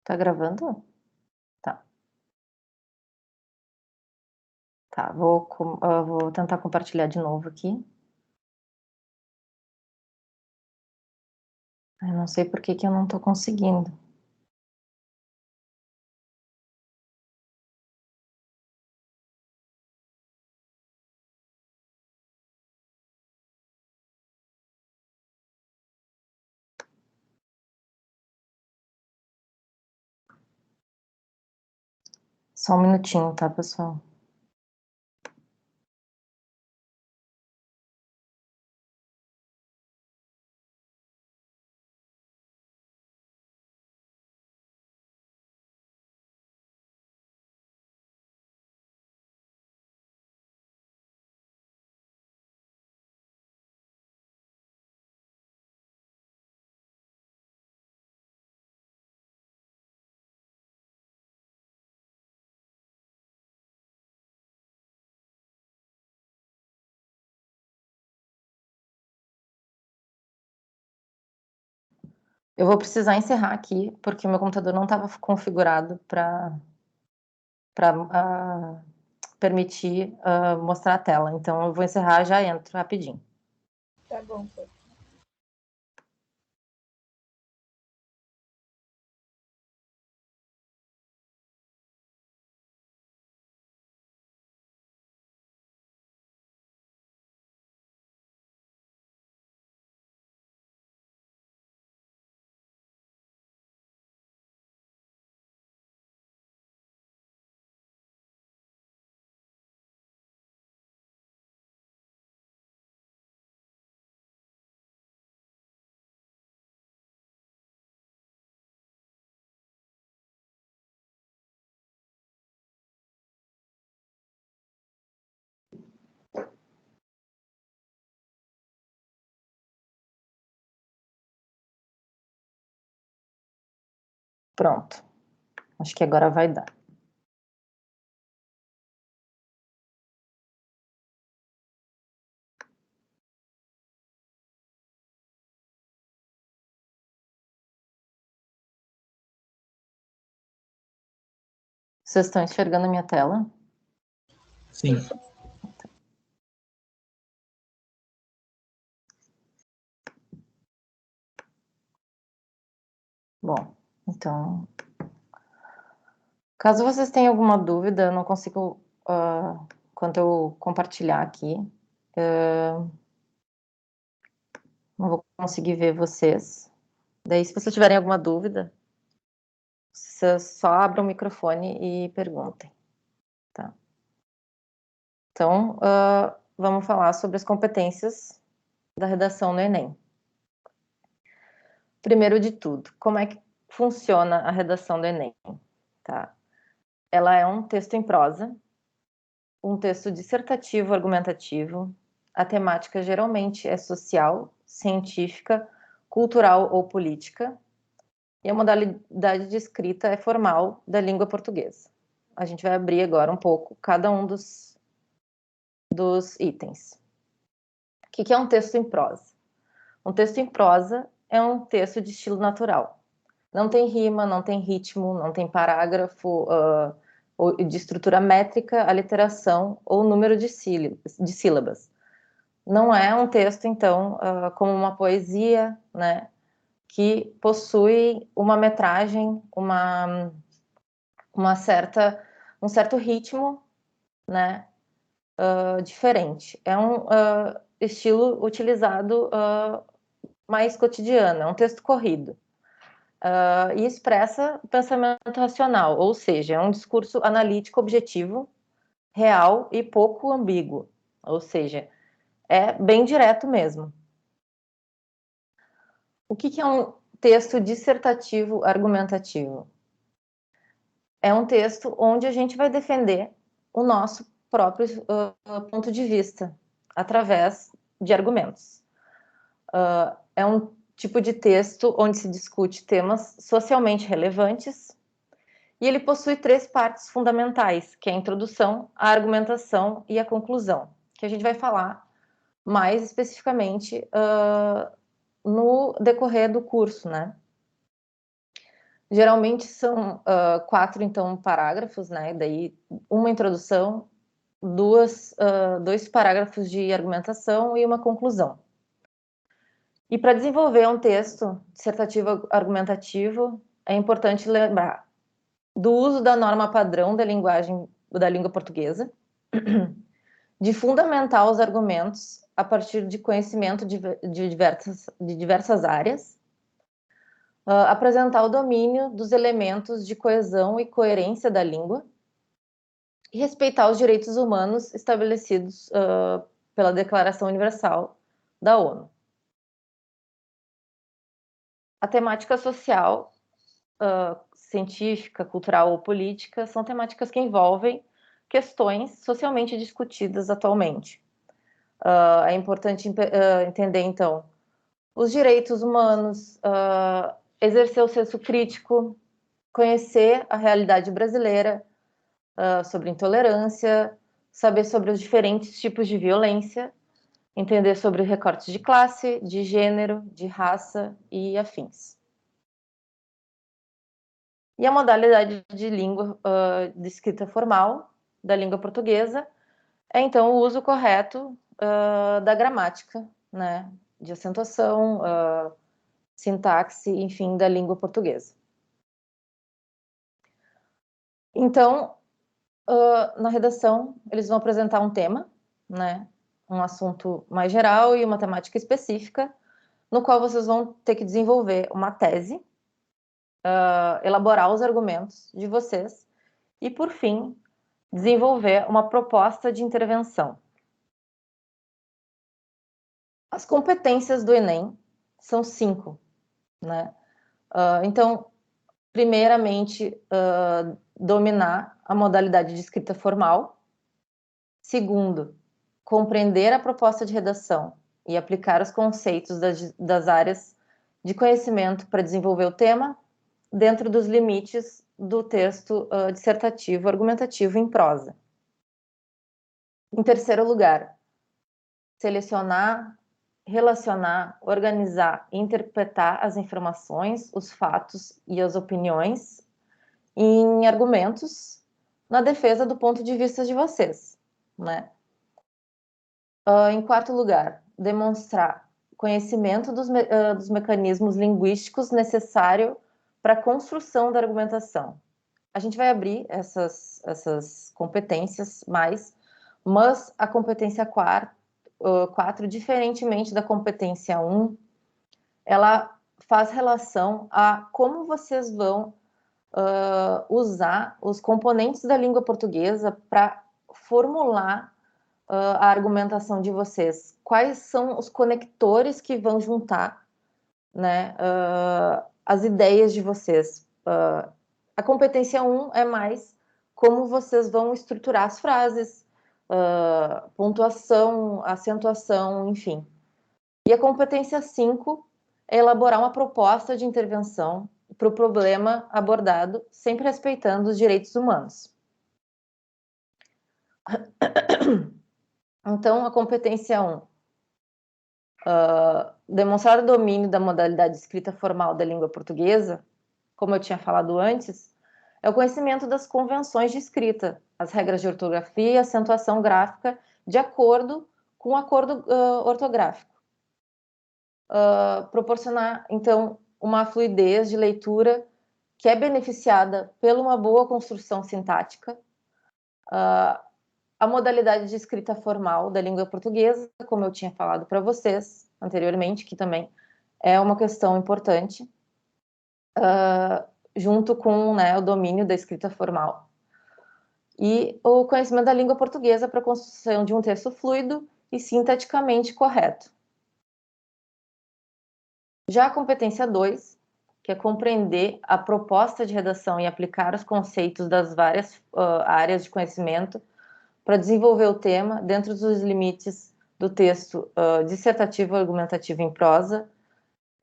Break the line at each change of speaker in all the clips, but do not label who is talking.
Tá gravando? Tá. Tá, vou tentar compartilhar de novo aqui. Eu não sei por que que eu não tô conseguindo. Só um minutinho, tá, pessoal? Eu vou precisar encerrar aqui, porque o meu computador não estava configurado para permitir mostrar a tela. Então eu vou encerrar, já entro rapidinho.
Tá bom, pô.
Pronto. Acho que agora vai dar. Vocês estão enxergando a minha tela?
Sim.
Bom, então, caso vocês tenham alguma dúvida, eu não consigo, quando eu compartilhar aqui, não vou conseguir ver vocês. Daí, se vocês tiverem alguma dúvida, vocês só abram o microfone e perguntem, tá? Então, vamos falar sobre as competências da redação no Enem. Primeiro de tudo, como é que funciona a redação do Enem, tá? Ela é um texto em prosa, um texto dissertativo argumentativo. A temática geralmente é social, científica, cultural ou política. E a modalidade de escrita é formal da língua portuguesa. A gente vai abrir agora um pouco cada um dos itens. O que é um texto em prosa? Um texto em prosa é um texto de estilo natural. Não tem rima, não tem ritmo, não tem parágrafo de estrutura métrica, aliteração ou número de sílabas. Não é um texto, então, como uma poesia, né, que possui uma metragem, um certo ritmo, né, diferente. É um estilo utilizado mais cotidiano, é um texto corrido. E expressa o pensamento racional, ou seja, é um discurso analítico objetivo, real e pouco ambíguo, ou seja, é bem direto mesmo. O que é um texto dissertativo argumentativo? É um texto onde a gente vai defender o nosso próprio ponto de vista, através de argumentos. É um tipo de texto onde se discute temas socialmente relevantes e ele possui três partes fundamentais, que é a introdução, a argumentação e a conclusão, que a gente vai falar mais especificamente no decorrer do curso, né? Geralmente são 4, então, parágrafos, né? Daí uma introdução, dois parágrafos de argumentação e uma conclusão. E para desenvolver um texto dissertativo argumentativo, é importante lembrar do uso da norma padrão da linguagem da língua portuguesa, de fundamentar os argumentos a partir de conhecimento de diversas áreas, apresentar o domínio dos elementos de coesão e coerência da língua e respeitar os direitos humanos estabelecidos pela Declaração Universal da ONU. A temática social, científica, cultural ou política são temáticas que envolvem questões socialmente discutidas atualmente. É importante entender, então, os direitos humanos, exercer o senso crítico, conhecer a realidade brasileira, sobre intolerância, saber sobre os diferentes tipos de violência, entender sobre recortes de classe, de gênero, de raça e afins. E a modalidade de língua de escrita formal da língua portuguesa é, então, o uso correto da gramática, né, de acentuação, sintaxe, enfim, da língua portuguesa. Então, na redação, eles vão apresentar um tema, né, um assunto mais geral e uma temática específica, no qual vocês vão ter que desenvolver uma tese, elaborar os argumentos de vocês e, por fim, desenvolver uma proposta de intervenção. As competências do Enem são 5, né? Então, primeiramente, dominar a modalidade de escrita formal. Segundo, compreender a proposta de redação e aplicar os conceitos das áreas de conhecimento para desenvolver o tema dentro dos limites do texto dissertativo argumentativo em prosa. Em terceiro lugar, selecionar, relacionar, organizar e interpretar as informações, os fatos e as opiniões em argumentos na defesa do ponto de vista de vocês, né? Em quarto lugar, demonstrar conhecimento dos mecanismos linguísticos necessário para a construção da argumentação. A gente vai abrir essas competências mas a competência 4, diferentemente da competência 1, ela faz relação a como vocês vão usar os componentes da língua portuguesa para formular a argumentação de vocês. Quais são os conectores que vão juntar, né, as ideias de vocês. A competência 1 é mais como vocês vão estruturar as frases, pontuação, acentuação, enfim. E a competência 5 é elaborar uma proposta de intervenção para o problema abordado, sempre respeitando os direitos humanos. Então, a competência 1, demonstrar o domínio da modalidade de escrita formal da língua portuguesa, como eu tinha falado antes, é o conhecimento das convenções de escrita, as regras de ortografia e acentuação gráfica de acordo com o acordo ortográfico. Proporcionar, então, uma fluidez de leitura que é beneficiada por uma boa construção sintática. A modalidade de escrita formal da língua portuguesa, como eu tinha falado para vocês anteriormente, que também é uma questão importante, junto com, né, o domínio da escrita formal. E o conhecimento da língua portuguesa para a construção de um texto fluido e sintaticamente correto. Já a competência 2, que é compreender a proposta de redação e aplicar os conceitos das várias áreas de conhecimento para desenvolver o tema dentro dos limites do texto dissertativo argumentativo em prosa,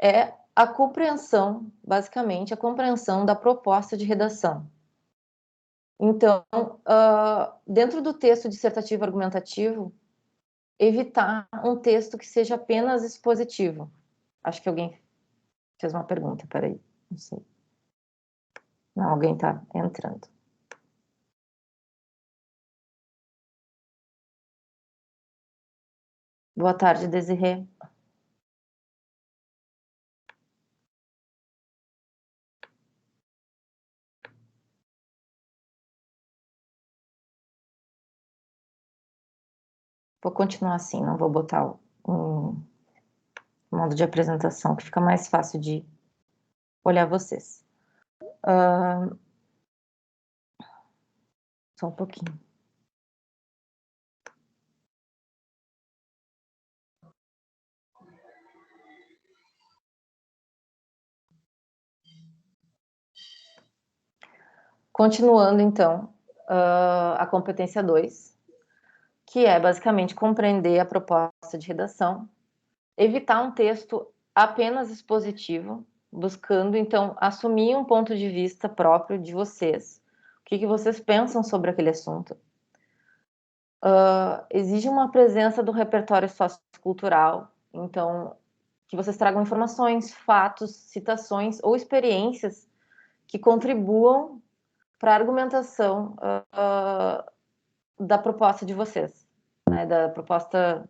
é a compreensão, basicamente, a compreensão da proposta de redação. Então, dentro do texto dissertativo argumentativo, evitar um texto que seja apenas expositivo. Acho que alguém fez uma pergunta, peraí, não sei. Não, alguém está entrando. Boa tarde, Desirê. Vou continuar assim, não vou botar o modo de apresentação, que fica mais fácil de olhar vocês. Só um pouquinho. Continuando, então, a competência 2, que é basicamente compreender a proposta de redação, evitar um texto apenas expositivo, buscando, então, assumir um ponto de vista próprio de vocês. O que vocês pensam sobre aquele assunto. Exige uma presença do repertório sociocultural, então, que vocês tragam informações, fatos, citações ou experiências que contribuam para a argumentação da proposta de vocês, né? Da proposta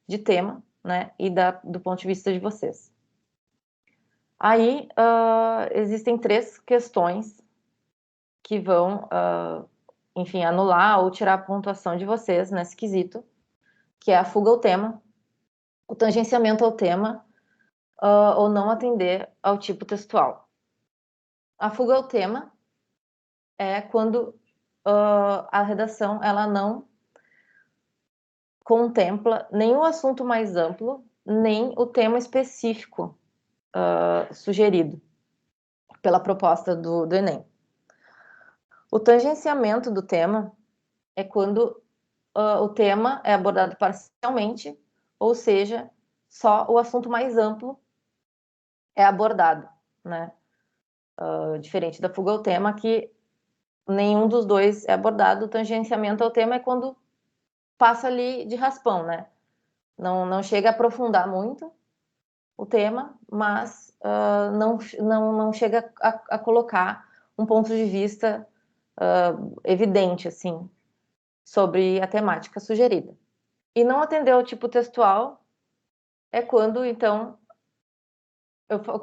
de tema, né? E do ponto de vista de vocês. Aí, existem 3 questões que vão, enfim, anular ou tirar a pontuação de vocês nesse quesito, que é a fuga ao tema, o tangenciamento ao tema, ou não atender ao tipo textual. A fuga ao tema é quando a redação ela não contempla nem o assunto mais amplo, nem o tema específico sugerido pela proposta do Enem. O tangenciamento do tema é quando o tema é abordado parcialmente, ou seja, só o assunto mais amplo é abordado, né? Diferente da fuga ao tema, que nenhum dos dois é abordado. O tangenciamento ao tema é quando passa ali de raspão, né? Não chega a aprofundar muito o tema, mas não chega a colocar um ponto de vista evidente, assim, sobre a temática sugerida. E não atender ao tipo textual é quando, então,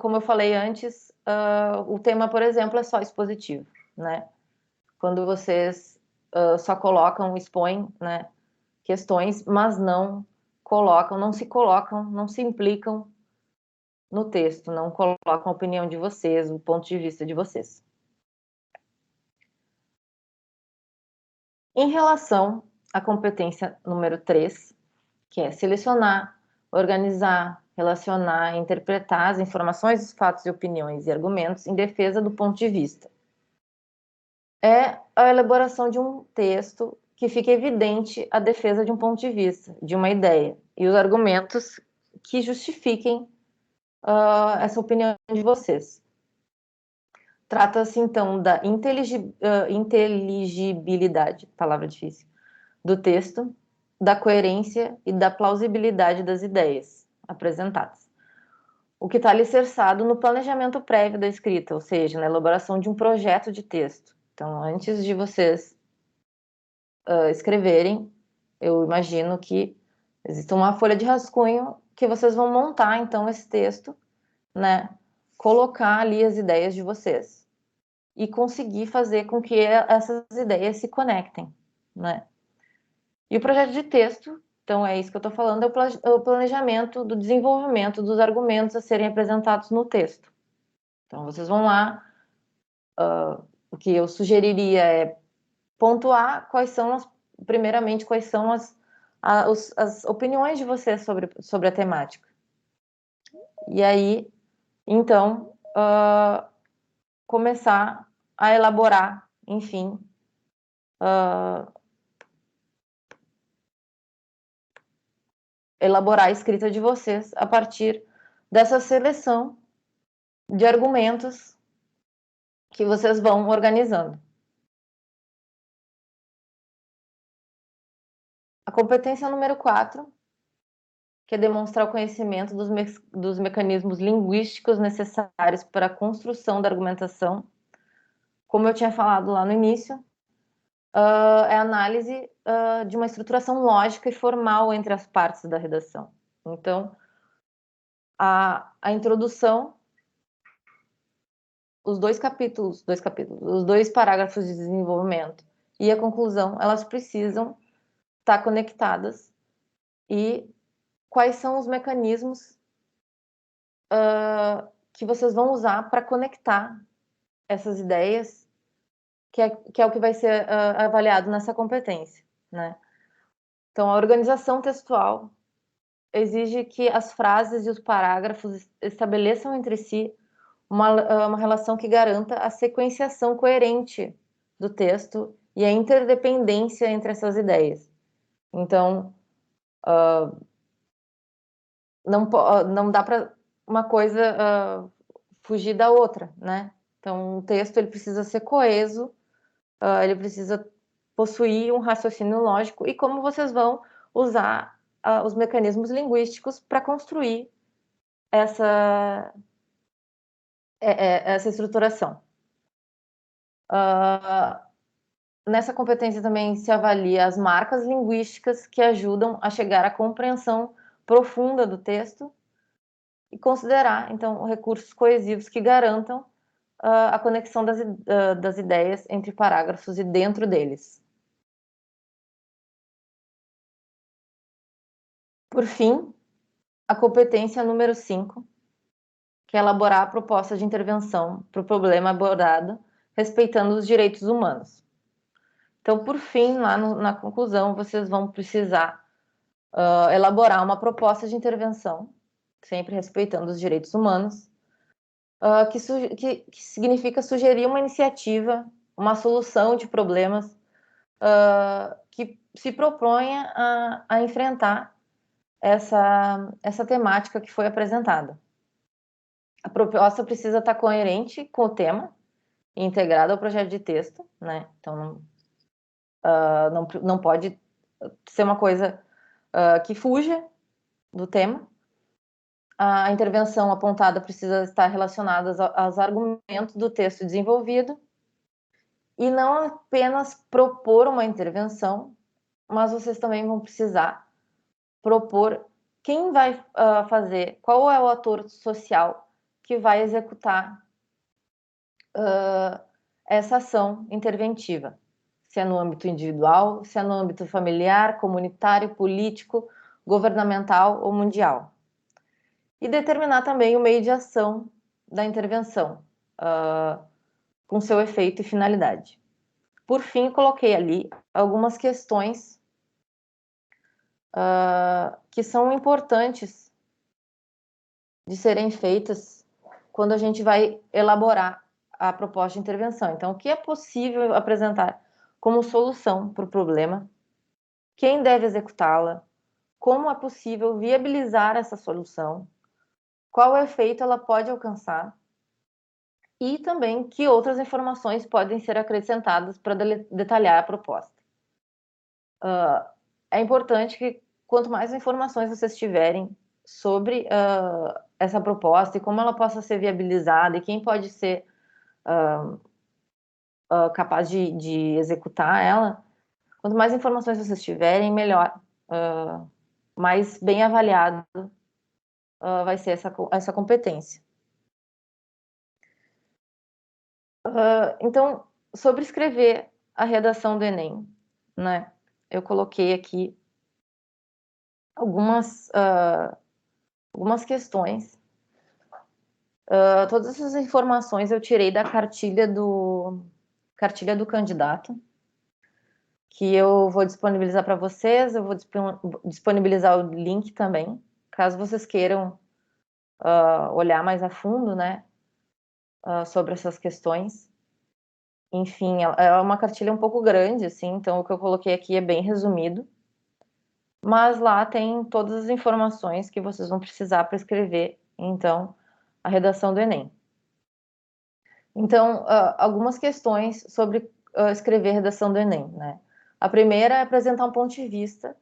como eu falei antes, o tema, por exemplo, é só expositivo, né? Quando vocês só colocam, expõem, né, questões, mas não se colocam, não se implicam no texto, não colocam a opinião de vocês, o ponto de vista de vocês. Em relação à competência número 3, que é selecionar, organizar, relacionar, interpretar as informações, os fatos e opiniões e argumentos em defesa do ponto de vista. É a elaboração de um texto que fique evidente a defesa de um ponto de vista, de uma ideia, e os argumentos que justifiquem essa opinião de vocês. Trata-se, então, da inteligibilidade, palavra difícil, do texto, da coerência e da plausibilidade das ideias apresentadas. O que está alicerçado no planejamento prévio da escrita, ou seja, na elaboração de um projeto de texto. Então, antes de vocês escreverem, eu imagino que existe uma folha de rascunho que vocês vão montar, então, esse texto, né? Colocar ali as ideias de vocês e conseguir fazer com que essas ideias se conectem, né? E o projeto de texto, então é isso que eu estou falando, é o planejamento do desenvolvimento dos argumentos a serem apresentados no texto. Então vocês vão lá, o que eu sugeriria é pontuar primeiramente, quais são as opiniões de vocês sobre a temática. E aí, então, começar a elaborar, enfim, elaborar a escrita de vocês a partir dessa seleção de argumentos que vocês vão organizando. A competência número 4 que é demonstrar o conhecimento dos mecanismos linguísticos necessários para a construção da argumentação. Como eu tinha falado lá no início, é a análise de uma estruturação lógica e formal entre as partes da redação. Então, a introdução, os dois parágrafos de desenvolvimento e a conclusão, elas precisam estar conectadas. E quais são os mecanismos que vocês vão usar para conectar essas ideias, que é o que vai ser avaliado nessa competência, né? Então, a organização textual exige que as frases e os parágrafos estabeleçam entre si uma relação que garanta a sequenciação coerente do texto e a interdependência entre essas ideias. Então, não dá para uma coisa fugir da outra, né? Então, o texto ele precisa ser coeso, ele precisa possuir um raciocínio lógico e como vocês vão usar os mecanismos linguísticos para construir essa estruturação. Nessa competência também se avalia as marcas linguísticas que ajudam a chegar à compreensão profunda do texto e considerar, então, recursos coesivos que garantam a conexão das ideias entre parágrafos e dentro deles. Por fim, a competência número 5, que é elaborar a proposta de intervenção para o problema abordado, respeitando os direitos humanos. Então, por fim, lá na conclusão, vocês vão precisar elaborar uma proposta de intervenção, sempre respeitando os direitos humanos, que significa sugerir uma iniciativa, uma solução de problemas que se proponha a enfrentar essa temática que foi apresentada. A proposta precisa estar coerente com o tema e integrada ao projeto de texto, né? Então, não pode ser uma coisa que fuja do tema. A intervenção apontada precisa estar relacionada aos argumentos do texto desenvolvido e não apenas propor uma intervenção, mas vocês também vão precisar propor quem vai fazer, qual é o ator social que vai executar essa ação interventiva. Se é no âmbito individual, se é no âmbito familiar, comunitário, político, governamental ou mundial. E determinar também o meio de ação da intervenção, com seu efeito e finalidade. Por fim, coloquei ali algumas questões que são importantes de serem feitas quando a gente vai elaborar a proposta de intervenção. Então, o que é possível apresentar como solução para o problema? Quem deve executá-la? Como é possível viabilizar essa solução? Qual efeito ela pode alcançar? E também que outras informações podem ser acrescentadas para detalhar a proposta. É importante que quanto mais informações vocês tiverem sobre essa proposta e como ela possa ser viabilizada e quem pode ser capaz de executar ela, quanto mais informações vocês tiverem, melhor, mais bem avaliado vai ser essa competência. Então, sobre escrever a redação do Enem, né? Eu coloquei aqui algumas questões. Todas essas informações eu tirei da cartilha do candidato, que eu vou disponibilizar para vocês. Eu vou disponibilizar o link também, caso vocês queiram olhar mais a fundo, né, sobre essas questões. Enfim, é uma cartilha um pouco grande, assim, então o que eu coloquei aqui é bem resumido. Mas lá tem todas as informações que vocês vão precisar para escrever, então, a redação do Enem. Então, algumas questões sobre escrever a redação do Enem, né? A primeira é apresentar um ponto de vista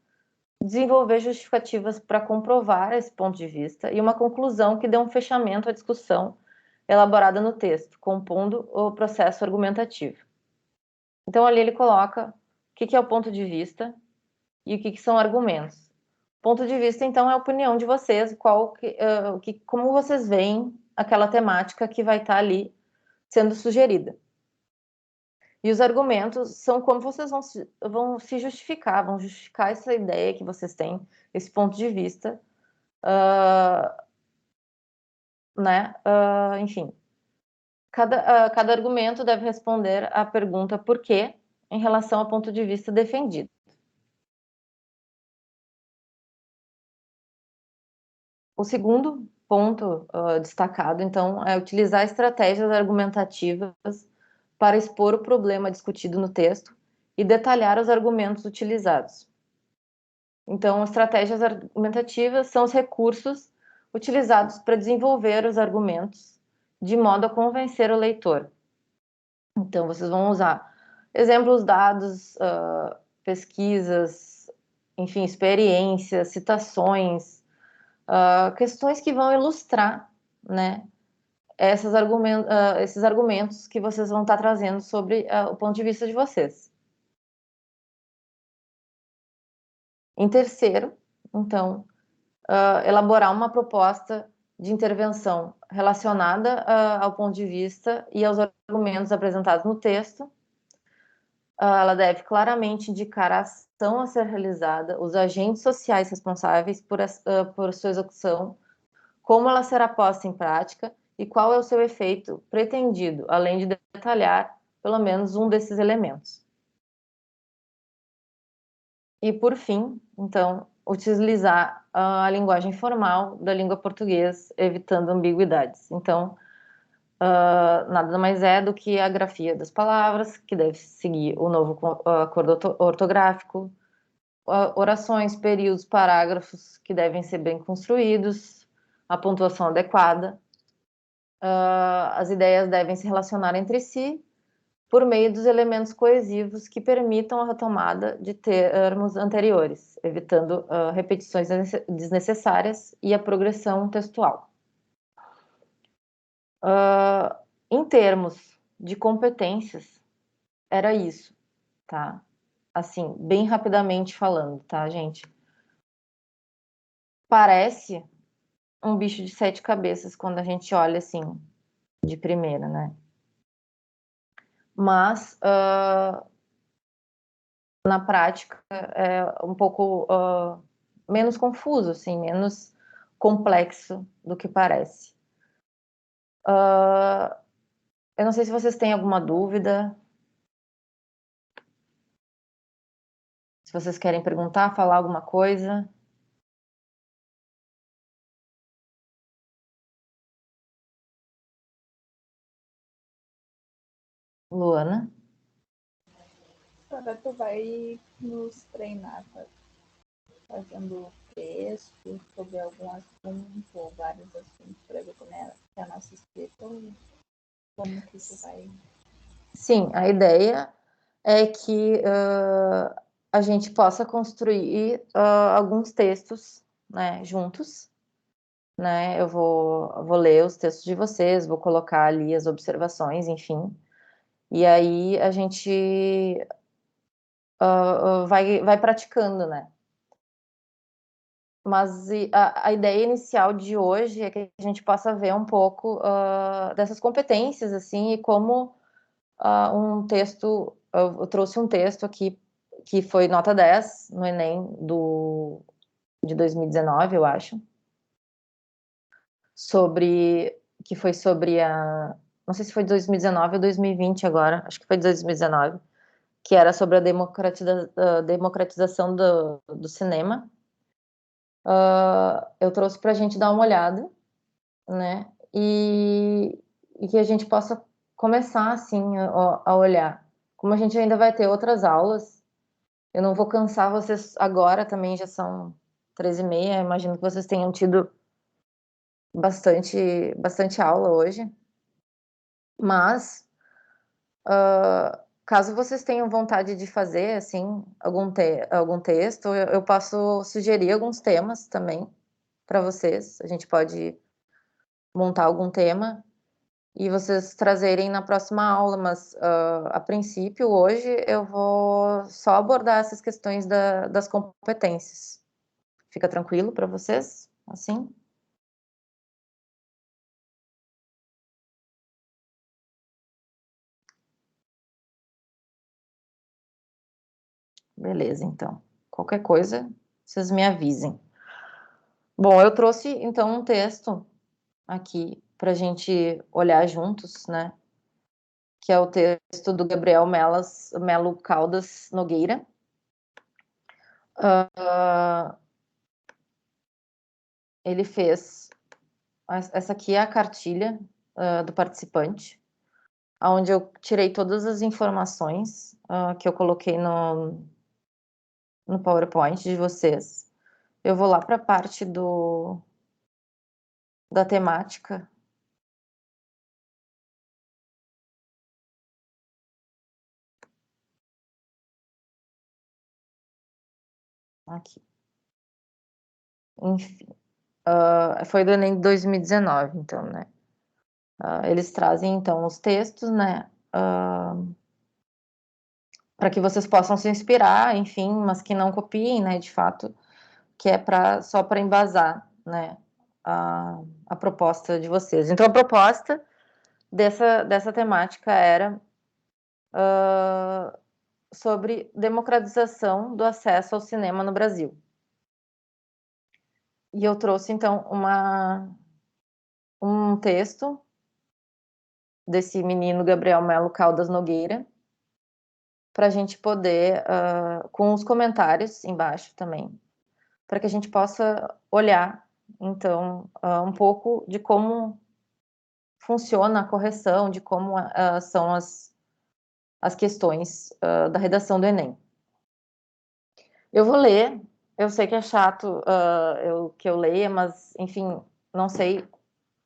desenvolver justificativas para comprovar esse ponto de vista e uma conclusão que dê um fechamento à discussão elaborada no texto, compondo o processo argumentativo. Então, ali ele coloca o que é o ponto de vista e o que são argumentos. Ponto de vista, então, é a opinião de vocês, como vocês veem aquela temática que vai estar ali sendo sugerida. E os argumentos são como vocês vão se justificar, vão justificar essa ideia que vocês têm, esse ponto de vista, né? Enfim, cada argumento deve responder à pergunta por quê em relação ao ponto de vista defendido. O segundo ponto destacado, então, é utilizar estratégias argumentativas para expor o problema discutido no texto e detalhar os argumentos utilizados. Então, estratégias argumentativas são os recursos utilizados para desenvolver os argumentos de modo a convencer o leitor. Então, vocês vão usar exemplos, dados, pesquisas, enfim, experiências, citações, questões que vão ilustrar, né, esses argumentos que vocês vão estar trazendo sobre o ponto de vista de vocês. Em terceiro, então, elaborar uma proposta de intervenção relacionada ao ponto de vista e aos argumentos apresentados no texto. Ela deve claramente indicar a ação a ser realizada, os agentes sociais responsáveis por sua execução, como ela será posta em prática e qual é o seu efeito pretendido, além de detalhar pelo menos um desses elementos. E, por fim, então, utilizar a linguagem formal da língua portuguesa, evitando ambiguidades. Então, nada mais é do que a grafia das palavras, que deve seguir o novo acordo ortográfico, orações, períodos, parágrafos que devem ser bem construídos, a pontuação adequada. As ideias devem se relacionar entre si por meio dos elementos coesivos que permitam a retomada de termos anteriores, evitando repetições desnecessárias e a progressão textual. Em termos de competências, era isso, tá? Assim, bem rapidamente falando, tá, gente? Parece um bicho de 7 cabeças quando a gente olha assim, de primeira, né? Mas na prática é um pouco menos confuso, assim, menos complexo do que parece. Eu não sei se vocês têm alguma dúvida. Se vocês querem perguntar, falar alguma coisa. Luana?
Agora tu vai nos treinar fazendo texto sobre algum assunto ou vários assuntos para ver como é a nossa escrita ou como que tu vai.
Sim, a ideia é que a gente possa construir alguns textos, né, juntos. Né? Eu vou ler os textos de vocês, vou colocar ali as observações, enfim. E aí a gente vai praticando, né? Mas a ideia inicial de hoje é que a gente possa ver um pouco dessas competências, assim, e como um texto... Eu trouxe um texto aqui que foi nota 10 no Enem de 2019, eu acho. Que foi sobre não sei se foi 2019 ou 2020 agora, acho que foi 2019, que era sobre a democratização do cinema. Eu trouxe para a gente dar uma olhada, né? E que a gente possa começar, assim, a olhar. Como a gente ainda vai ter outras aulas, eu não vou cansar vocês agora, também já são 13h30, imagino que vocês tenham tido bastante aula hoje. Mas caso vocês tenham vontade de fazer, assim, algum texto, eu posso sugerir alguns temas também para vocês. A gente pode montar algum tema e vocês trazerem na próxima aula, mas a princípio, hoje, eu vou só abordar essas questões das competências. Fica tranquilo para vocês, assim? Beleza, então. Qualquer coisa, vocês me avisem. Bom, eu trouxe, então, um texto aqui para a gente olhar juntos, né? Que é o texto do Gabriel Melo Caldas Nogueira. Ele fez... Essa aqui é a cartilha do participante, onde eu tirei todas as informações que eu coloquei no PowerPoint de vocês. Eu vou lá para a parte da temática. Aqui. Enfim. Foi do Enem de 2019, então, né? Eles trazem, então, os textos, né? Para que vocês possam se inspirar, enfim, mas que não copiem, né? De fato, que é só para embasar, né? A proposta de vocês. Então, a proposta dessa temática era sobre democratização do acesso ao cinema no Brasil. E eu trouxe, então, um texto desse menino Gabriel Melo Caldas Nogueira, para a gente poder, com os comentários embaixo também, para que a gente possa olhar, então, um pouco de como funciona a correção, de como são as questões da redação do Enem. Eu vou ler, eu sei que é chato que eu leia, mas, enfim, não sei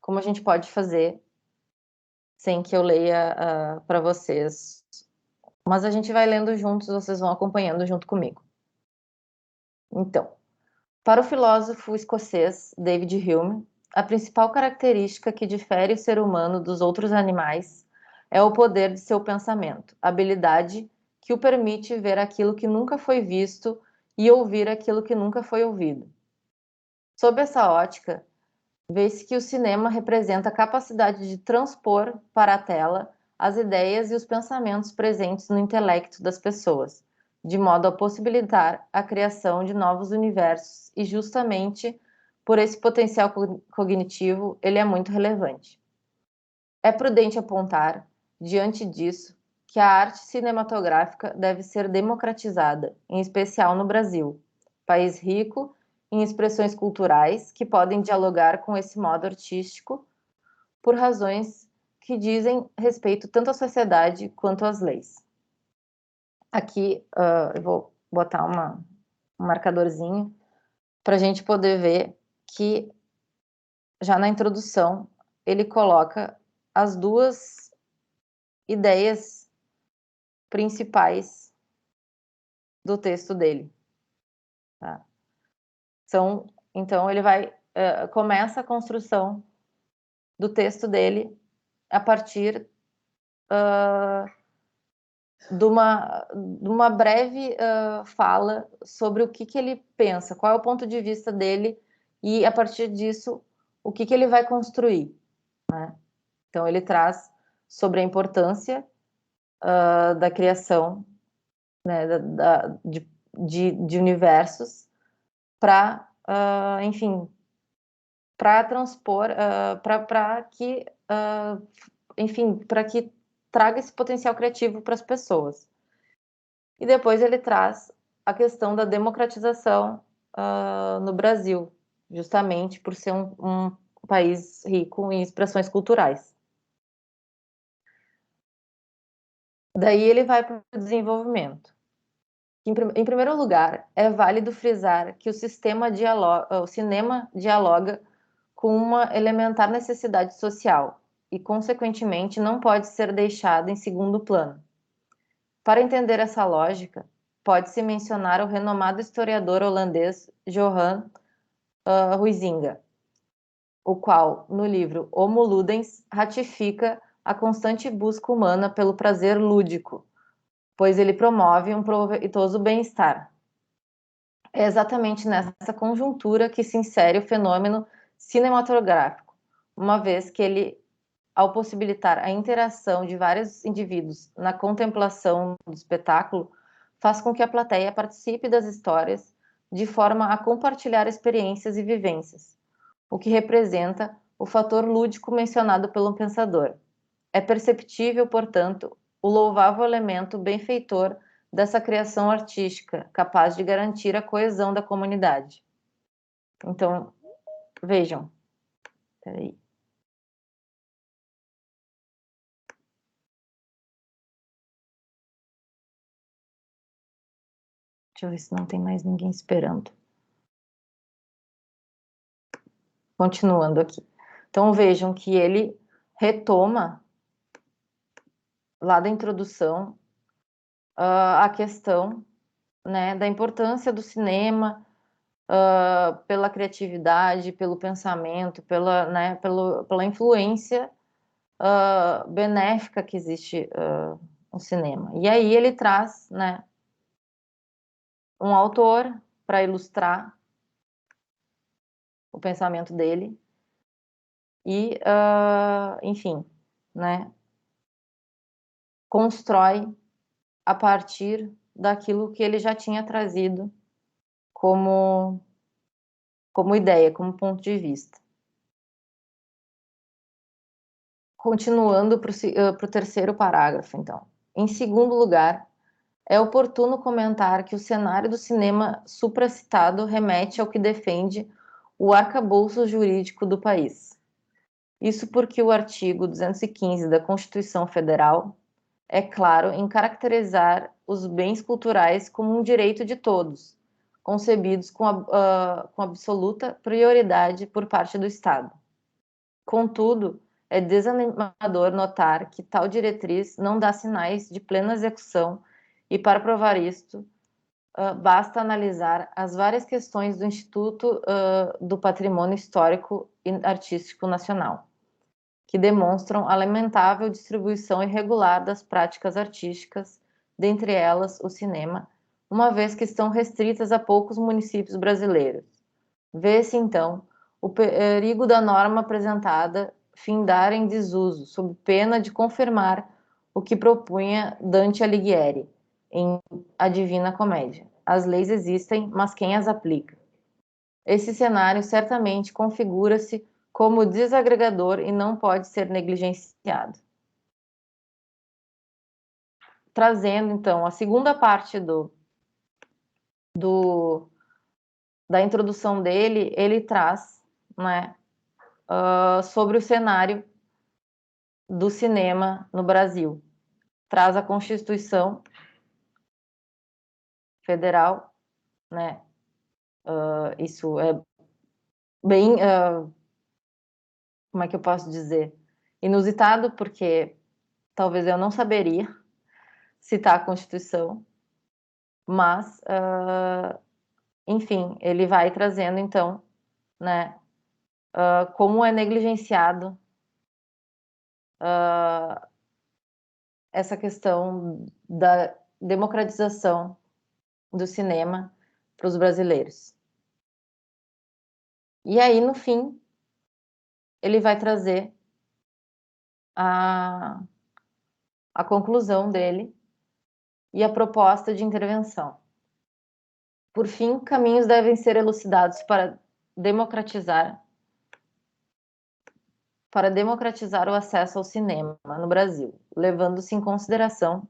como a gente pode fazer sem que eu leia para vocês. Mas a gente vai lendo juntos, vocês vão acompanhando junto comigo. Então, para o filósofo escocês David Hume, a principal característica que difere o ser humano dos outros animais é o poder de seu pensamento, a habilidade que o permite ver aquilo que nunca foi visto e ouvir aquilo que nunca foi ouvido. Sob essa ótica, vê-se que o cinema representa a capacidade de transpor para a tela as ideias e os pensamentos presentes no intelecto das pessoas, de modo a possibilitar a criação de novos universos, e justamente por esse potencial cognitivo ele é muito relevante. É prudente apontar, diante disso, que a arte cinematográfica deve ser democratizada, em especial no Brasil, país rico em expressões culturais que podem dialogar com esse modo artístico por razões que dizem respeito tanto à sociedade quanto às leis. Aqui eu vou botar um marcadorzinho para a gente poder ver que já na introdução ele coloca as duas ideias principais do texto dele. Tá? Então ele começa a construção do texto dele a partir de uma breve fala sobre o que ele pensa, qual é o ponto de vista dele e, a partir disso, o que ele vai construir. Né? Então, ele traz sobre a importância da criação, né, de universos para, enfim, para transpor, para que, enfim, para que traga esse potencial criativo para as pessoas. E depois ele traz a questão da democratização no Brasil, justamente por ser um país rico em expressões culturais. Daí ele vai para o desenvolvimento. Em primeiro lugar, é válido frisar que o cinema dialoga com uma elementar necessidade social e, consequentemente, não pode ser deixado em segundo plano. Para entender essa lógica, pode-se mencionar o renomado historiador holandês Johan Huizinga, o qual, no livro Homo Ludens, ratifica a constante busca humana pelo prazer lúdico, pois ele promove um proveitoso bem-estar. É exatamente nessa conjuntura que se insere o fenômeno cinematográfico, uma vez que ele, ao possibilitar a interação de vários indivíduos na contemplação do espetáculo, faz com que a plateia participe das histórias de forma a compartilhar experiências e vivências, o que representa o fator lúdico mencionado pelo pensador. É perceptível, portanto, o louvável elemento benfeitor dessa criação artística, capaz de garantir a coesão da comunidade. Então, vejam. Peraí. Deixa eu ver se não tem mais ninguém esperando. Continuando aqui. Então, vejam que ele retoma, lá da introdução, a questão, né, da importância do cinema pela criatividade, pelo pensamento, pela influência benéfica que existe no cinema. E aí ele traz, né, um autor para ilustrar o pensamento dele e, enfim, né, constrói a partir daquilo que ele já tinha trazido como ideia, como ponto de vista. Continuando para o terceiro parágrafo, então. Em segundo lugar, é oportuno comentar que o cenário do cinema supracitado remete ao que defende o arcabouço jurídico do país. Isso porque o artigo 215 da Constituição Federal é claro em caracterizar os bens culturais como um direito de todos, concebidos com absoluta prioridade por parte do Estado. Contudo, é desanimador notar que tal diretriz não dá sinais de plena execução e, para provar isto, basta analisar as várias questões do Instituto do Patrimônio Histórico e Artístico Nacional, que demonstram a lamentável distribuição irregular das práticas artísticas, dentre elas o cinema, uma vez que estão restritas a poucos municípios brasileiros. Vê-se, então, o perigo da norma apresentada findar em desuso, sob pena de confirmar o que propunha Dante Alighieri em A Divina Comédia. As leis existem, mas quem as aplica? Esse cenário certamente configura-se como desagregador e não pode ser negligenciado. Trazendo, então, a segunda parte da introdução dele, ele traz, né, sobre o cenário do cinema no Brasil. Traz a Constituição Federal, né? Isso é bem, como é que eu posso dizer? Inusitado, porque talvez eu não saberia citar a Constituição, mas, enfim, ele vai trazendo, então, né, como é negligenciado essa questão da democratização do cinema para os brasileiros. E aí, no fim, ele vai trazer a conclusão dele e a proposta de intervenção. Por fim, caminhos devem ser elucidados para democratizar o acesso ao cinema no Brasil, levando-se em consideração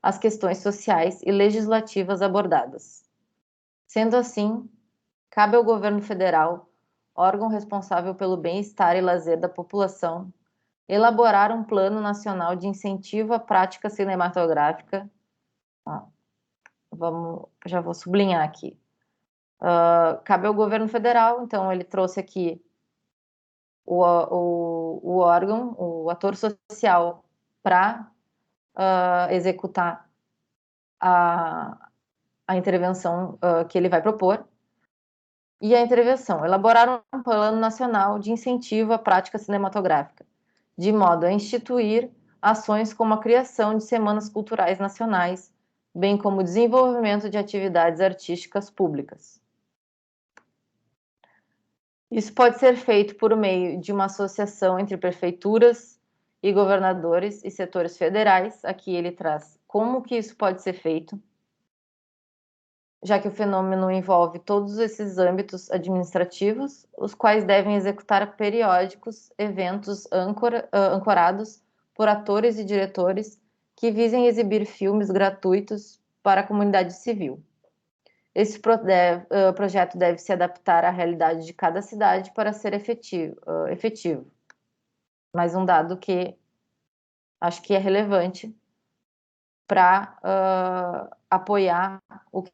as questões sociais e legislativas abordadas. Sendo assim, cabe ao governo federal, órgão responsável pelo bem-estar e lazer da população, elaborar um plano nacional de incentivo à prática cinematográfica. Já vou sublinhar aqui. Cabe ao governo federal, então ele trouxe aqui o órgão, o ator social, para executar a intervenção que ele vai propor. E a intervenção, elaborar um plano nacional de incentivo à prática cinematográfica, de modo a instituir ações como a criação de semanas culturais nacionais, bem como o desenvolvimento de atividades artísticas públicas. Isso pode ser feito por meio de uma associação entre prefeituras e governadores e setores federais. Aqui ele traz como que isso pode ser feito, já que o fenômeno envolve todos esses âmbitos administrativos, os quais devem executar periódicos eventos ancorados por atores e diretores que visem exibir filmes gratuitos para a comunidade civil. Esse projeto deve se adaptar à realidade de cada cidade para ser efetivo. Mais um dado que acho que é relevante para apoiar o que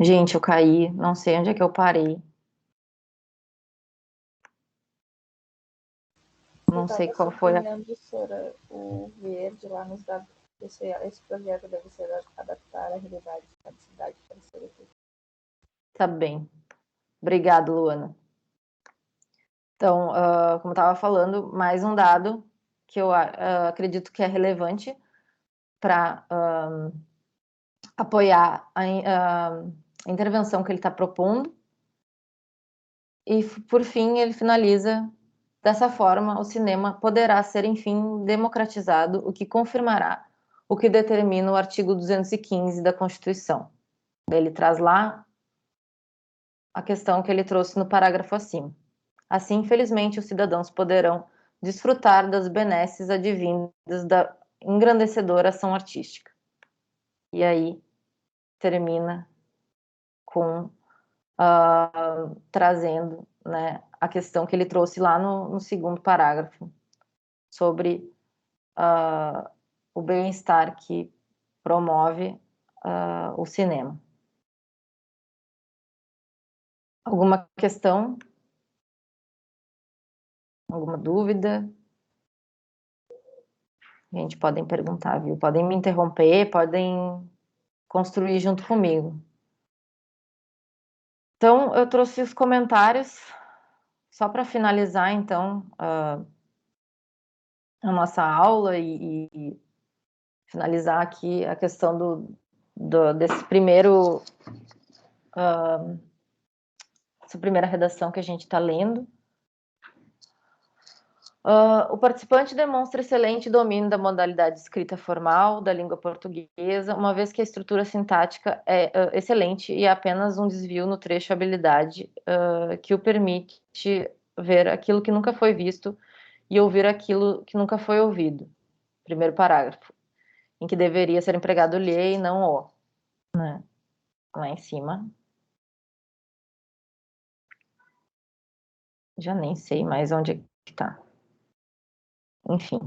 Gente, eu caí, não sei onde é que eu parei. Não sei qual foi a...
O verde lá nos dados. Esse projeto deve ser adaptado à realidade de cada cidade para ser efetivo.
Tá bem. Obrigado, Luana. Então, como eu estava falando, mais um dado que eu acredito que é relevante para apoiar a intervenção que ele está propondo. E, por fim, ele finaliza: dessa forma, o cinema poderá ser, enfim, democratizado, o que confirmará o que determina o artigo 215 da Constituição. Ele traz lá a questão que ele trouxe no parágrafo acima. Assim, infelizmente, os cidadãos poderão desfrutar das benesses advindas da engrandecedora ação artística. E aí termina com trazendo, né, a questão que ele trouxe lá no segundo parágrafo, sobre o bem-estar que promove o cinema. Alguma questão? Alguma dúvida? Gente, podem perguntar, viu? Podem me interromper, podem construir junto comigo. Então, eu trouxe os comentários, só para finalizar, então, a nossa aula e finalizar aqui a questão desse primeiro, essa primeira redação que a gente está lendo. O participante demonstra excelente domínio da modalidade escrita formal da língua portuguesa, uma vez que a estrutura sintática é excelente e é apenas um desvio no trecho habilidade que o permite ver aquilo que nunca foi visto e ouvir aquilo que nunca foi ouvido. Primeiro parágrafo, em que deveria ser empregado lhe e não o, né? Lá em cima. Já nem sei mais onde é que tá. Enfim.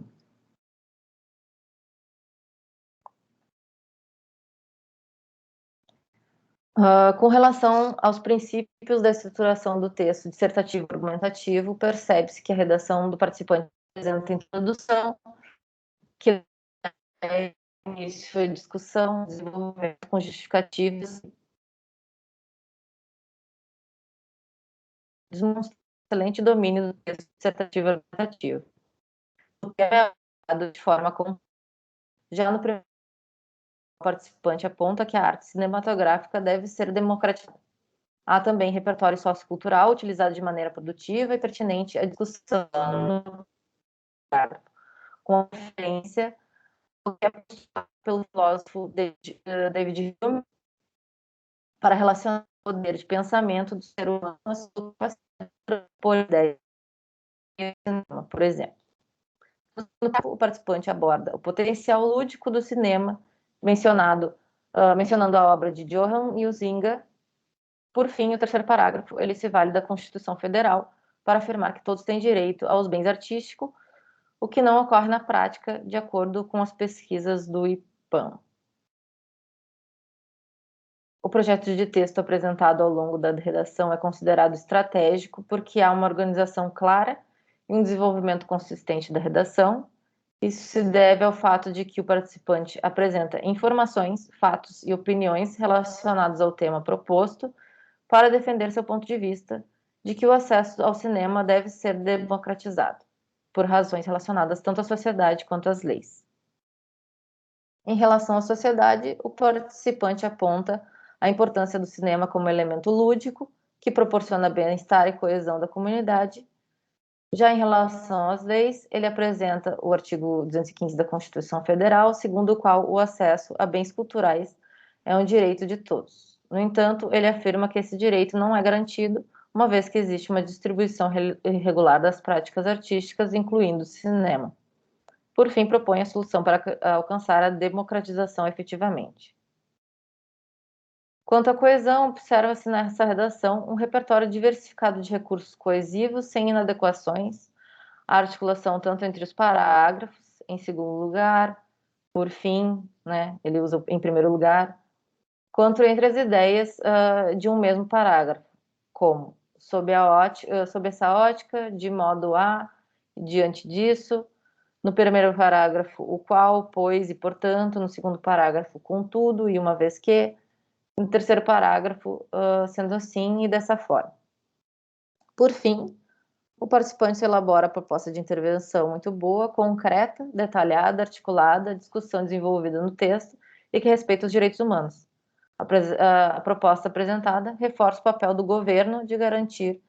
Com relação aos princípios da estruturação do texto dissertativo e argumentativo, percebe-se que a redação do participante apresenta introdução, que é início de discussão, desenvolvimento com justificativas, demonstra excelente domínio do texto dissertativo e argumentativo, o que é dado de forma comum. Já no primeiro, o participante aponta que a arte cinematográfica deve ser democratizada. Há também repertório sociocultural utilizado de maneira produtiva e pertinente à discussão no parágrafo, com referência ao que é postulado pelo filósofo David Hume para relacionar o poder de pensamento do ser humano à sua capacidade por ideias, por exemplo. O participante aborda o potencial lúdico do cinema, mencionando a obra de Johann Huizinga. Por fim, o terceiro parágrafo, ele se vale da Constituição Federal para afirmar que todos têm direito aos bens artísticos, o que não ocorre na prática, de acordo com as pesquisas do IPAM. O projeto de texto apresentado ao longo da redação é considerado estratégico porque há uma organização clara e um desenvolvimento consistente da redação. Isso se deve ao fato de que o participante apresenta informações, fatos e opiniões relacionados ao tema proposto para defender seu ponto de vista de que o acesso ao cinema deve ser democratizado, por razões relacionadas tanto à sociedade quanto às leis. Em relação à sociedade, o participante aponta a importância do cinema como elemento lúdico, que proporciona bem-estar e coesão da comunidade. Já em relação às leis, ele apresenta o artigo 215 da Constituição Federal, segundo o qual o acesso a bens culturais é um direito de todos. No entanto, ele afirma que esse direito não é garantido, uma vez que existe uma distribuição irregular das práticas artísticas, incluindo o cinema. Por fim, propõe a solução para alcançar a democratização efetivamente. Quanto à coesão, observa-se nessa redação um repertório diversificado de recursos coesivos, sem inadequações, a articulação tanto entre os parágrafos, em segundo lugar, por fim, né, ele usa em primeiro lugar, quanto entre as ideias de um mesmo parágrafo, como sob essa ótica, de modo a, diante disso, no primeiro parágrafo, o qual, pois e portanto, no segundo parágrafo, contudo e uma vez que, no terceiro parágrafo, sendo assim e dessa forma. Por fim, o participante elabora a proposta de intervenção muito boa, concreta, detalhada, articulada, discussão desenvolvida no texto e que respeita os direitos humanos. A proposta apresentada reforça o papel do governo de garantir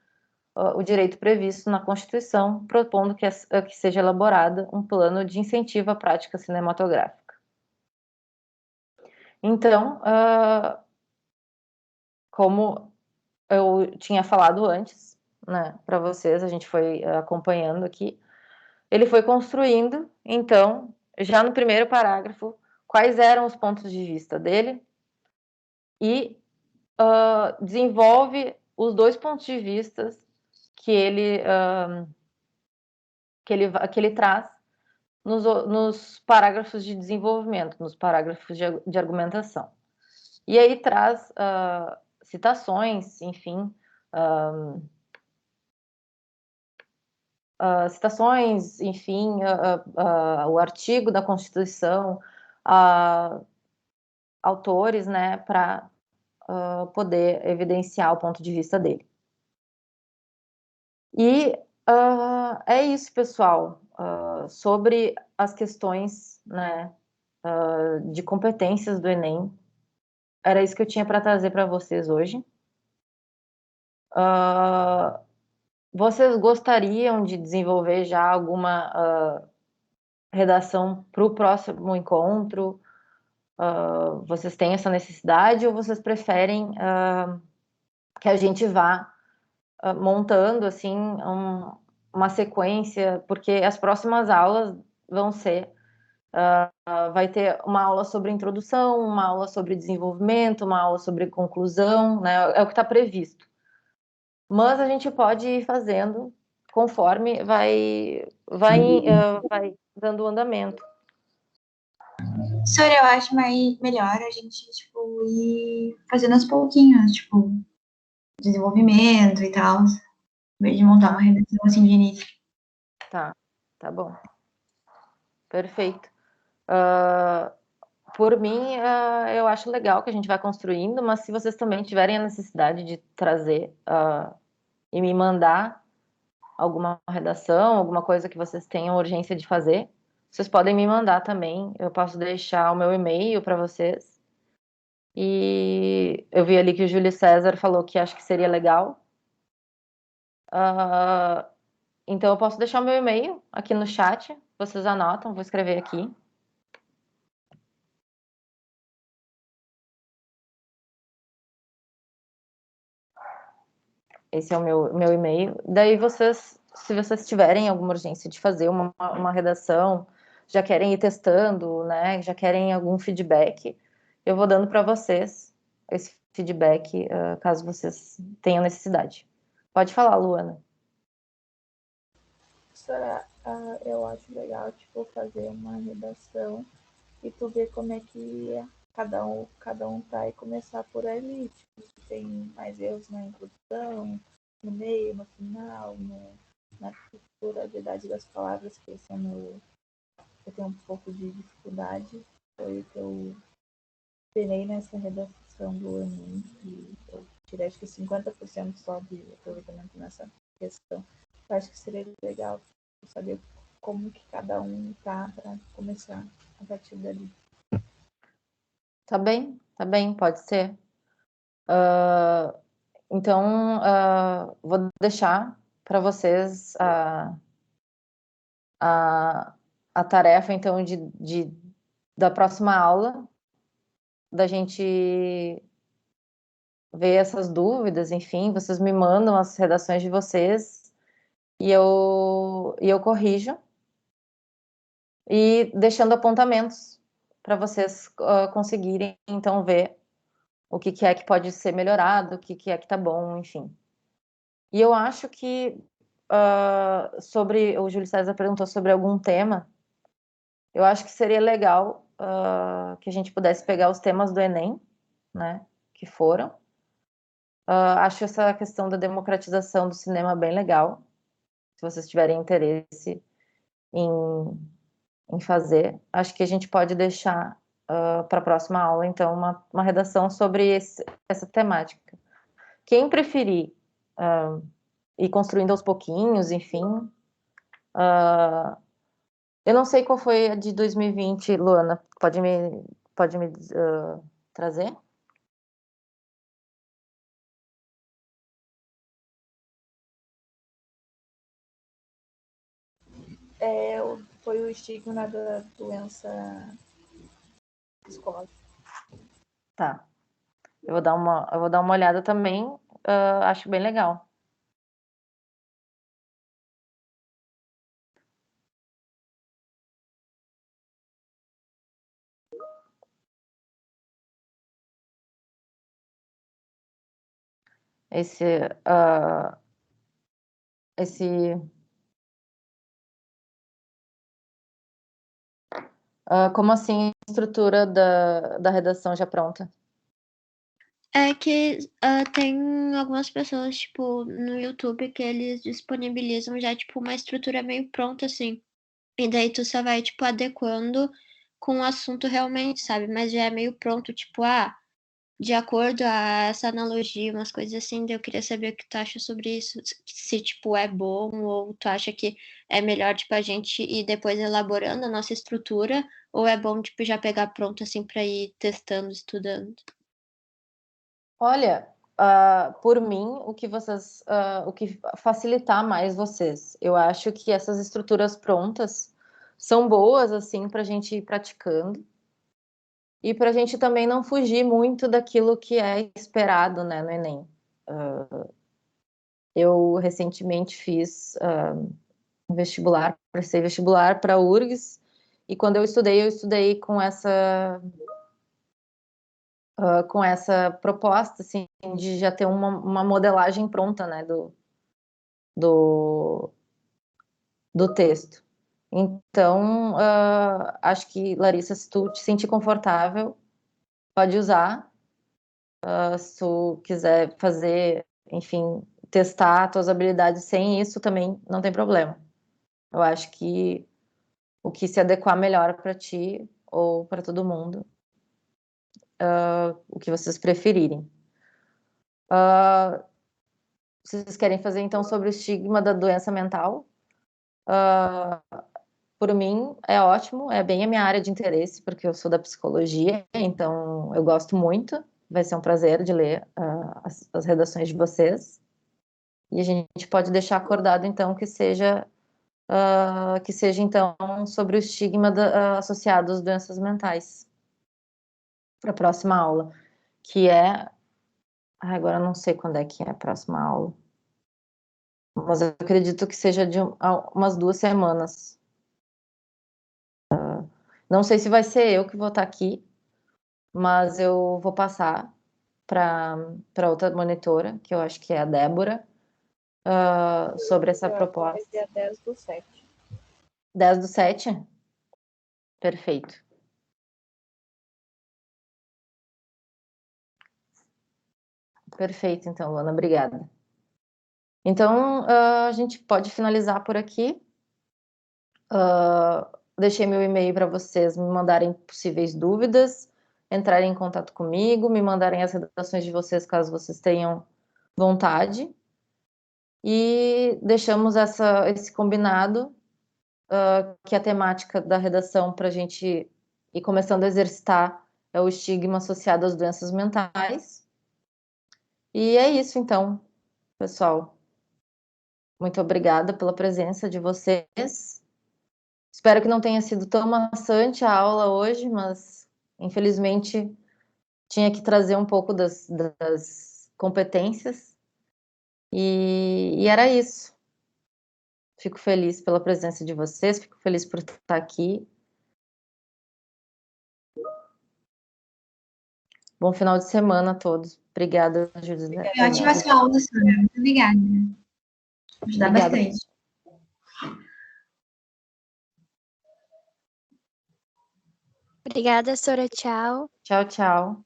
o direito previsto na Constituição, propondo que seja elaborado um plano de incentivo à prática cinematográfica. Então, como eu tinha falado antes, né, para vocês, a gente foi acompanhando aqui, ele foi construindo, então, já no primeiro parágrafo, quais eram os pontos de vista dele e desenvolve os dois pontos de vista que ele traz nos parágrafos de desenvolvimento, nos parágrafos de argumentação. E aí traz citações, enfim, o artigo da Constituição, autores, né, para poder evidenciar o ponto de vista dele. E é isso, pessoal, sobre as questões, né, de competências do Enem. Era isso que eu tinha para trazer para vocês hoje. Vocês gostariam de desenvolver já alguma redação para o próximo encontro? Vocês têm essa necessidade ou vocês preferem que a gente vá montando assim uma sequência? Porque as próximas aulas vão ser vai ter uma aula sobre introdução, uma aula sobre desenvolvimento, uma aula sobre conclusão, né? É o que está previsto. Mas a gente pode ir fazendo conforme vai dando andamento.
Senhora, eu acho melhor a gente, tipo, ir fazendo aos pouquinhos, tipo, desenvolvimento e tal, em vez de montar uma redação assim de início.
Tá bom. Perfeito. Por mim, eu acho legal que a gente vai construindo, mas se vocês também tiverem a necessidade de trazer e me mandar alguma redação, alguma coisa que vocês tenham urgência de fazer, vocês podem me mandar também. Eu posso deixar o meu e-mail para vocês. E eu vi ali que o Júlio César falou que acho que seria legal. Então eu posso deixar o meu e-mail aqui no chat, vocês anotam, vou escrever aqui. Esse é o meu e-mail. Daí vocês, se vocês tiverem alguma urgência de fazer uma redação, já querem ir testando, né? Já querem algum feedback, eu vou dando para vocês esse feedback, caso vocês tenham necessidade. Pode falar, Luana.
Professora, eu acho legal, tipo, fazer uma redação e tu ver como é que cada um tá e começar por ali. Tipo, se tem mais erros na introdução, no meio, no final, na pluralidade das palavras, que esse é eu tenho um pouco de dificuldade. Foi o que eu penei nessa redação do Enem, e eu tirei acho que 50% só de aproveitamento nessa questão. Eu acho que seria legal saber como que cada um tá para começar a partir dali.
Tá bem, pode ser. Então, vou deixar para vocês a tarefa, então, da próxima aula, da gente ver essas dúvidas, enfim, vocês me mandam as redações de vocês e eu corrijo, e deixando apontamentos para vocês conseguirem, então, ver o que é que pode ser melhorado, o que é que tá bom, enfim. E eu acho que o Júlio César perguntou sobre algum tema. Eu acho que seria legal que a gente pudesse pegar os temas do Enem, né, que foram. Acho essa questão da democratização do cinema bem legal, se vocês tiverem interesse em, em fazer. Acho que a gente pode deixar para a próxima aula, então, uma redação sobre essa temática. Quem preferir ir construindo aos pouquinhos, enfim. Eu não sei qual foi a de 2020, Luana. Pode me trazer?
Foi o estigma da doença psicológica.
Tá. Eu vou dar uma olhada também. Acho bem legal. Esse, uh, esse, como assim, a estrutura da redação já pronta?
É que tem algumas pessoas, tipo, no YouTube que eles disponibilizam já, tipo, uma estrutura meio pronta, assim. E daí tu só vai, tipo, adequando com o assunto realmente, sabe? Mas já é meio pronto, tipo, de acordo a essa analogia, umas coisas assim, daí eu queria saber o que tu acha sobre isso. Se, tipo, é bom ou tu acha que é melhor, tipo, a gente ir depois elaborando a nossa estrutura, ou é bom, tipo, já pegar pronto, assim, pra ir testando, estudando.
Olha, por mim, o que facilitar mais vocês. Eu acho que essas estruturas prontas são boas, assim, para a gente ir praticando. E para a gente também não fugir muito daquilo que é esperado, né, no Enem. Eu recentemente fiz um vestibular, prestei vestibular para a URGS, e quando eu estudei com essa proposta, assim, de já ter uma modelagem pronta, né, do, do texto. Então, acho que, Larissa, se tu te sentir confortável, pode usar. Se tu quiser fazer, enfim, testar tuas habilidades sem isso, também não tem problema. Eu acho que o que se adequar melhor para ti ou para todo mundo, o que vocês preferirem. Vocês querem fazer então sobre o estigma da doença mental? por mim, é ótimo, é bem a minha área de interesse, porque eu sou da psicologia, então eu gosto muito. Vai ser um prazer de ler as redações de vocês. E a gente pode deixar acordado, então, que seja então, sobre o estigma associado às doenças mentais, para a próxima aula, que é... agora eu não sei quando é que é a próxima aula, mas eu acredito que seja de umas 2 semanas. Não sei se vai ser eu que vou estar aqui, mas eu vou passar para outra monitora, que eu acho que é a Débora, sobre essa
Vai
proposta.
dia 10/7.
10/7? Perfeito. Perfeito, então, Luana, obrigada. Então, a gente pode finalizar por aqui. Deixei meu e-mail para vocês me mandarem possíveis dúvidas, entrarem em contato comigo, me mandarem as redações de vocês, caso vocês tenham vontade. E deixamos esse combinado, que a temática da redação para a gente ir começando a exercitar é o estigma associado às doenças mentais. E é isso, então, pessoal. Muito obrigada pela presença de vocês. Espero que não tenha sido tão maçante a aula hoje, mas infelizmente tinha que trazer um pouco das competências. E era isso. Fico feliz pela presença de vocês, fico feliz por estar aqui. Bom final de semana a todos. Obrigada, José.
Foi ótima sua aula, Sora. Muito obrigada. Ajudar
Obrigada.
bastante.
Obrigada, Sora. Tchau.
Tchau, tchau.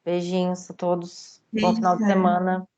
Beijinhos a todos. Bom
Beijo,
final de
Sora.
semana.